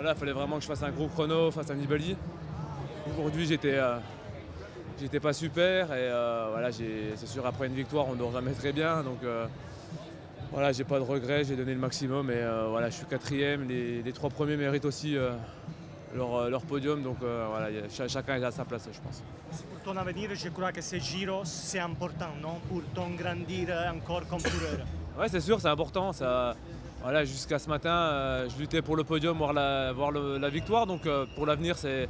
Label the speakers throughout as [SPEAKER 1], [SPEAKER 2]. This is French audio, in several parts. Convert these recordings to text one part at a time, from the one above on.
[SPEAKER 1] voilà, il fallait vraiment que je fasse un gros chrono face à Nibali. Aujourd'hui, j'étais pas super et voilà, c'est sûr, après une victoire, on ne dort jamais très bien. Donc voilà, j'ai pas de regrets, j'ai donné le maximum et voilà, je suis quatrième. Les trois premiers méritent aussi leur podium, donc voilà, chacun est à sa place, je pense.
[SPEAKER 2] Pour ton avenir, je crois que ce Giro, c'est important, non? Pour ton grandir encore comme coureur.
[SPEAKER 1] Ouais, c'est sûr, c'est important. Ça, voilà, jusqu'à ce matin, je luttais pour le podium, voire la victoire. Donc pour l'avenir, c'est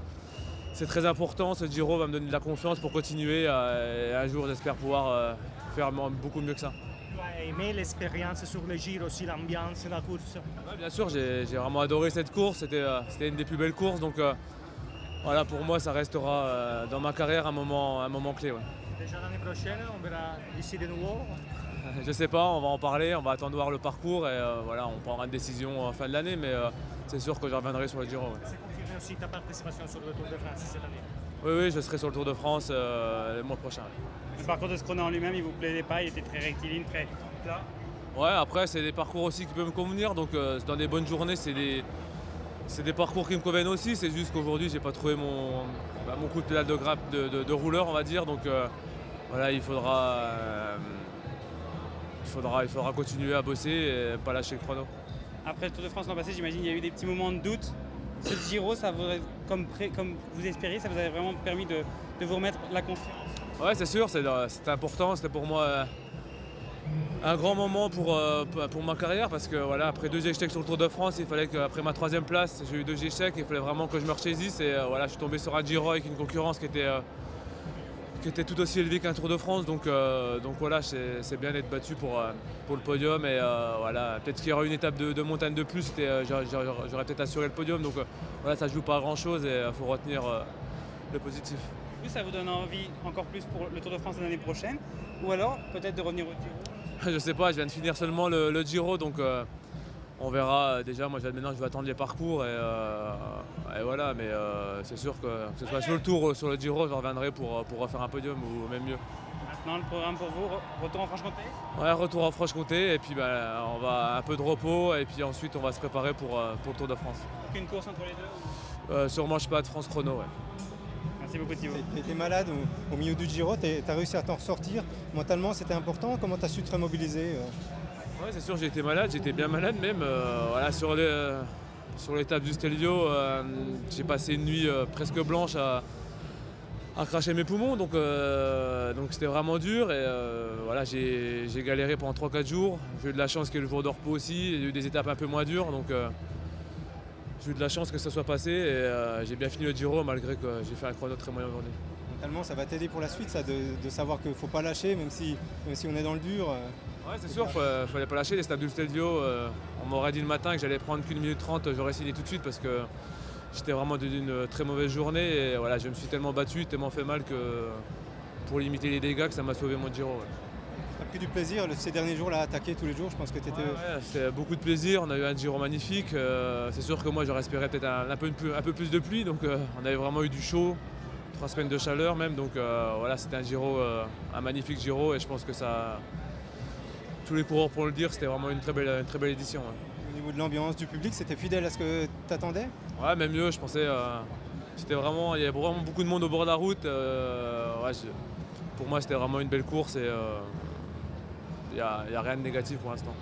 [SPEAKER 1] très important. Ce Giro va me donner de la confiance pour continuer. Et un jour, j'espère pouvoir faire beaucoup mieux que ça.
[SPEAKER 2] Tu as aimé l'expérience sur le Giro, aussi l'ambiance, la course?
[SPEAKER 1] Ouais, bien sûr, j'ai vraiment adoré cette course. C'était une des plus belles courses. Donc voilà, pour moi, ça restera dans ma carrière un moment clé. Ouais.
[SPEAKER 2] Déjà l'année prochaine, on verra ici de nouveau.
[SPEAKER 1] Je sais pas, on va en parler, on va attendre de voir le parcours et voilà, on prendra une décision en fin de l'année, mais c'est sûr que je reviendrai sur le Giro. Ouais.
[SPEAKER 2] C'est confirmé aussi ta participation sur le Tour de France cette année?
[SPEAKER 1] Oui, je serai sur le Tour de France le mois prochain.
[SPEAKER 3] Le parcours de ce chrono en lui-même, il vous plaisait pas, il était très rectiligne, très plat.
[SPEAKER 1] Ouais, après c'est des parcours aussi qui peuvent me convenir, donc dans des bonnes journées c'est des parcours qui me conviennent aussi, c'est juste qu'aujourd'hui j'ai pas trouvé mon coup de pédale de grappe de rouleur, on va dire, donc voilà, il faudra continuer à bosser et pas lâcher le chrono.
[SPEAKER 3] Après le Tour de France l'an passé, j'imagine qu'il y a eu des petits moments de doute. Ce Giro, ça vous, comme vous espériez, ça vous avait vraiment permis de vous remettre la confiance?
[SPEAKER 1] Ouais, c'est sûr, c'était important, c'était pour moi un grand moment pour ma carrière parce que voilà, après 2 échecs sur le Tour de France, il fallait qu'après ma 3e place, j'ai eu 2 échecs, il fallait vraiment que je me ressaisisse et voilà, je suis tombé sur un Giro avec une concurrence qui était tout aussi élevée qu'un Tour de France, donc voilà, c'est bien d'être battu pour le podium et voilà, peut-être qu'il y aura une étape de montagne de plus, j'aurais peut-être assuré le podium, donc voilà, ça joue pas à grand chose et il faut retenir le positif.
[SPEAKER 3] Ça vous donne envie encore plus pour le Tour de France de l'année prochaine ou alors peut-être de revenir au Giro?
[SPEAKER 1] Je sais pas, je viens de finir seulement le Giro, donc on verra. Déjà, moi maintenant je vais attendre les parcours et voilà, mais c'est sûr que ce soit sur le Tour ou sur le Giro, je reviendrai pour refaire un podium ou même mieux.
[SPEAKER 3] Maintenant le programme pour vous, retour en Franche-Comté?
[SPEAKER 1] Ouais, retour en Franche-Comté et puis on va un peu de repos et puis ensuite on va se préparer pour le Tour de France.
[SPEAKER 3] Aucune course entre les deux?
[SPEAKER 1] Sûrement je sais pas, de France chrono, ouais.
[SPEAKER 3] Merci beaucoup Thibaut.
[SPEAKER 4] Tu étais malade au milieu du Giro, tu as réussi à t'en ressortir. Mentalement, c'était important. Comment tu as su te remobiliser?
[SPEAKER 1] Ouais, c'est sûr, j'ai été malade, j'étais bien malade même. Voilà, sur l'étape du Stelvio, j'ai passé une nuit presque blanche à cracher mes poumons, donc c'était vraiment dur. Et voilà, j'ai galéré pendant 3-4 jours. J'ai eu de la chance qu'il y ait le jour de repos aussi, j'ai eu des étapes un peu moins dures. Donc, j'ai eu de la chance que ça soit passé et j'ai bien fini le Giro malgré que j'ai fait un chrono très moyen aujourd'hui.
[SPEAKER 4] Mentalement, ça va t'aider pour la suite, ça, de savoir qu'il ne faut pas lâcher, même si on est dans le dur.
[SPEAKER 1] Ouais, c'est sûr, il fallait pas lâcher. Les étapes du Stelvio, on m'aurait dit le matin que j'allais prendre qu'1 minute 30, j'aurais signé tout de suite parce que j'étais vraiment d'une très mauvaise journée. Et voilà, je me suis tellement battu, tellement fait mal que pour limiter les dégâts, que ça m'a sauvé mon Giro. Ouais.
[SPEAKER 4] Tu as pris du plaisir ces derniers jours là, à attaquer tous les jours, je pense que tu étais...
[SPEAKER 1] Ouais, c'était beaucoup de plaisir, on a eu un Giro magnifique. C'est sûr que moi j'aurais espéré peut-être un peu plus de pluie, donc on avait vraiment eu du chaud, 3 semaines de chaleur même, donc voilà, c'était un Giro, un magnifique Giro et je pense que ça, tous les coureurs pour le dire, c'était vraiment une très belle édition. Ouais.
[SPEAKER 4] Au niveau de l'ambiance, du public, c'était fidèle à ce que tu attendais?
[SPEAKER 1] Ouais, même mieux, je pensais, il y avait vraiment beaucoup de monde au bord de la route. Ouais, pour moi c'était vraiment une belle course et il n'y a rien de négatif pour l'instant.